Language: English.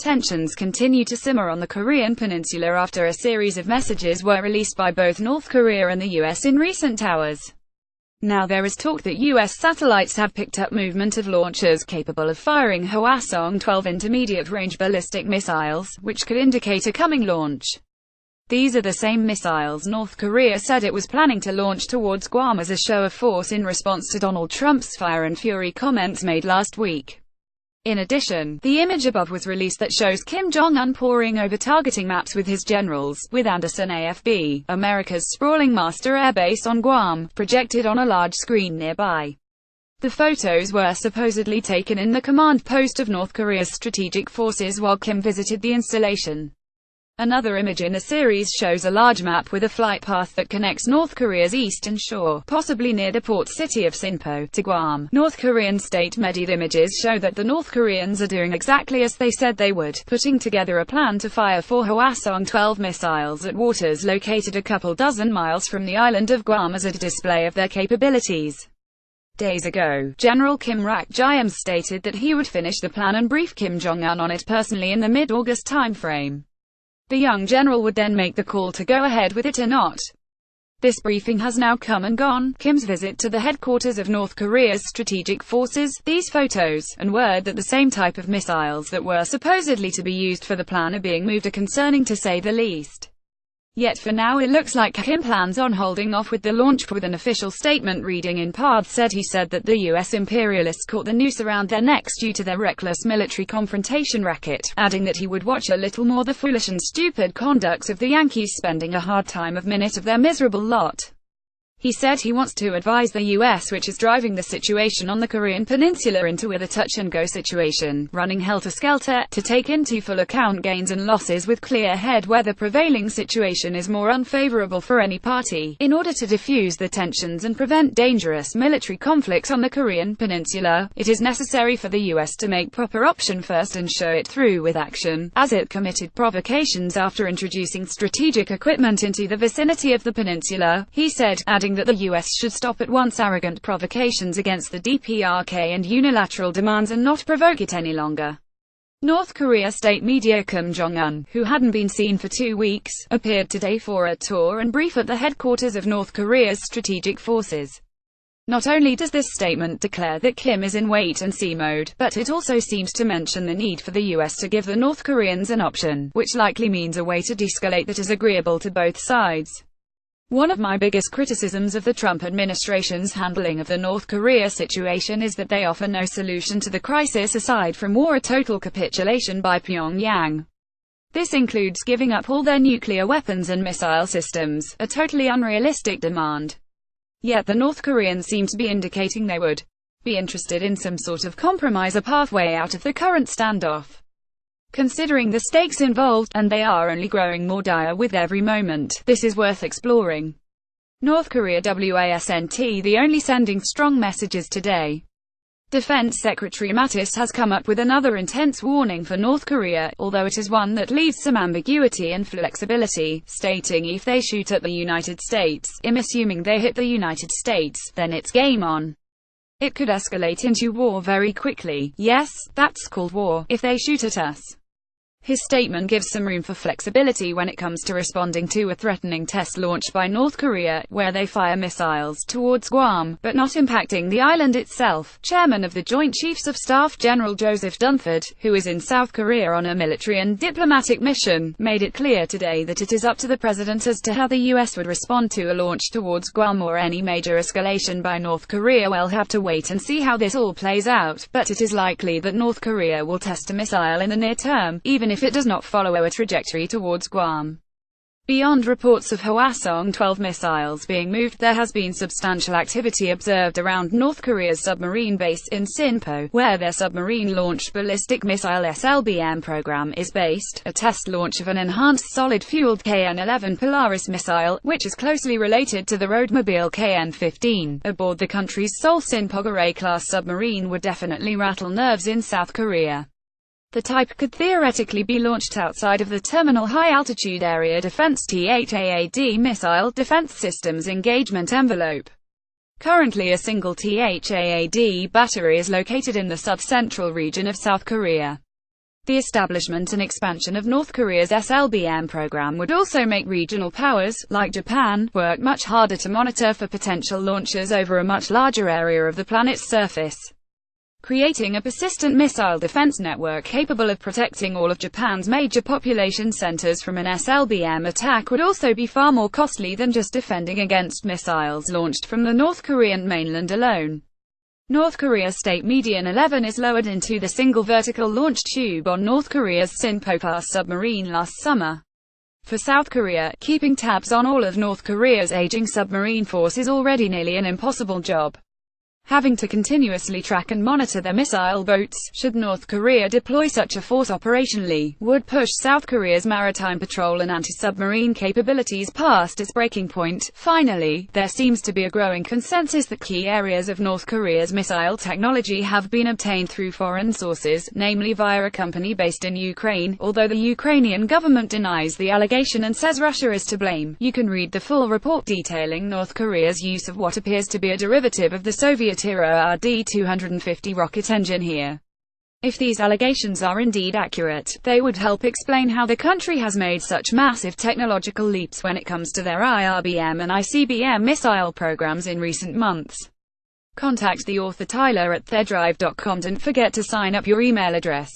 Tensions continue to simmer on the Korean peninsula after a series of messages were released by both North Korea and the US in recent hours. Now there is talk that US satellites have picked up movement of launchers capable of firing Hwasong-12 intermediate-range ballistic missiles, which could indicate a coming launch. These are the same missiles North Korea said it was planning to launch towards Guam as a show of force in response to Donald Trump's fire and fury comments made last week. In addition, the image above was released that shows Kim Jong-un poring over targeting maps with his generals, with Anderson AFB, America's sprawling master airbase on Guam, projected on a large screen nearby. The photos were supposedly taken in the command post of North Korea's strategic forces while Kim visited the installation. Another image in the series shows a large map with a flight path that connects North Korea's eastern shore, possibly near the port city of Sinpo, to Guam. North Korean state media images show that the North Koreans are doing exactly as they said they would, putting together a plan to fire 4 Hwasong-12 missiles at waters located a couple dozen miles from the island of Guam as a display of their capabilities. Days ago, General Kim Rak-jyem stated that he would finish the plan and brief Kim Jong-un on it personally in the mid-August timeframe. The young general would then make the call to go ahead with it or not. This briefing has now come and gone. Kim's visit to the headquarters of North Korea's strategic forces, these photos, and word that the same type of missiles that were supposedly to be used for the plan are being moved are concerning to say the least. Yet for now it looks like Kim plans on holding off with the launch, with an official statement reading in part said he said that the US imperialists caught the noose around their necks due to their reckless military confrontation racket, adding that he would watch a little more the foolish and stupid conduct of the Yankees spending a hard time of minute of their miserable lot. He said he wants to advise the US, which is driving the situation on the Korean peninsula into a touch-and-go situation, running helter-skelter, to take into full account gains and losses with clear head where the prevailing situation is more unfavorable for any party, in order to diffuse the tensions and prevent dangerous military conflicts on the Korean peninsula. It is necessary for the US to make proper option first and show it through with action, as it committed provocations after introducing strategic equipment into the vicinity of the peninsula, he said, adding that the US should stop at once arrogant provocations against the DPRK and unilateral demands and not provoke it any longer. North Korea state media Kim Jong-un, who hadn't been seen for 2 weeks, appeared today for a tour and brief at the headquarters of North Korea's strategic forces. Not only does this statement declare that Kim is in wait-and-see mode, but it also seems to mention the need for the US to give the North Koreans an option, which likely means a way to de-escalate that is agreeable to both sides. One of my biggest criticisms of the Trump administration's handling of the North Korea situation is that they offer no solution to the crisis aside from war, a total capitulation by Pyongyang. This includes giving up all their nuclear weapons and missile systems, a totally unrealistic demand. Yet the North Koreans seem to be indicating they would be interested in some sort of compromise, a pathway out of the current standoff. Considering the stakes involved, and they are only growing more dire with every moment, this is worth exploring. North Korea wasn't the only sending strong messages today. Defense Secretary Mattis has come up with another intense warning for North Korea, although it is one that leaves some ambiguity and flexibility, stating if they shoot at the United States, assuming they hit the United States, then it's game on. It could escalate into war very quickly. Yes, that's called war, if they shoot at us. His statement gives some room for flexibility when it comes to responding to a threatening test launched by North Korea, where they fire missiles towards Guam, but not impacting the island itself. Chairman of the Joint Chiefs of Staff General Joseph Dunford, who is in South Korea on a military and diplomatic mission, made it clear today that it is up to the president as to how the US would respond to a launch towards Guam or any major escalation by North Korea. We'll have to wait and see how this all plays out, but it is likely that North Korea will test a missile in the near term, even if it does not follow a trajectory towards Guam. Beyond reports of Hwasong-12 missiles being moved, there has been substantial activity observed around North Korea's submarine base in Sinpo, where their submarine-launched ballistic missile SLBM program is based, a test launch of an enhanced solid-fueled KN-11 Polaris missile, which is closely related to the roadmobile KN-15, aboard the country's Seoul Sinpogore-class submarine would definitely rattle nerves in South Korea. The type could theoretically be launched outside of the Terminal High Altitude Area Defense THAAD missile defense systems engagement envelope. Currently a single THAAD battery is located in the south-central region of South Korea. The establishment and expansion of North Korea's SLBM program would also make regional powers, like Japan, work much harder to monitor for potential launches over a much larger area of the planet's surface. Creating a persistent missile defense network capable of protecting all of Japan's major population centers from an SLBM attack would also be far more costly than just defending against missiles launched from the North Korean mainland alone. North Korea's state median 11 is lowered into the single vertical launch tube on North Korea's Sinpo submarine last summer. For South Korea, keeping tabs on all of North Korea's aging submarine force is already nearly an impossible job. Having to continuously track and monitor their missile boats, should North Korea deploy such a force operationally, would push South Korea's maritime patrol and anti-submarine capabilities past its breaking point. Finally, there seems to be a growing consensus that key areas of North Korea's missile technology have been obtained through foreign sources, namely via a company based in Ukraine, although the Ukrainian government denies the allegation and says Russia is to blame. You can read the full report detailing North Korea's use of what appears to be a derivative of the Soviet era RD-250 rocket engine here. If these allegations are indeed accurate, they would help explain how the country has made such massive technological leaps when it comes to their IRBM and ICBM missile programs in recent months. Contact the author Tyler at theirdrive.com. Don't forget to sign up your email address.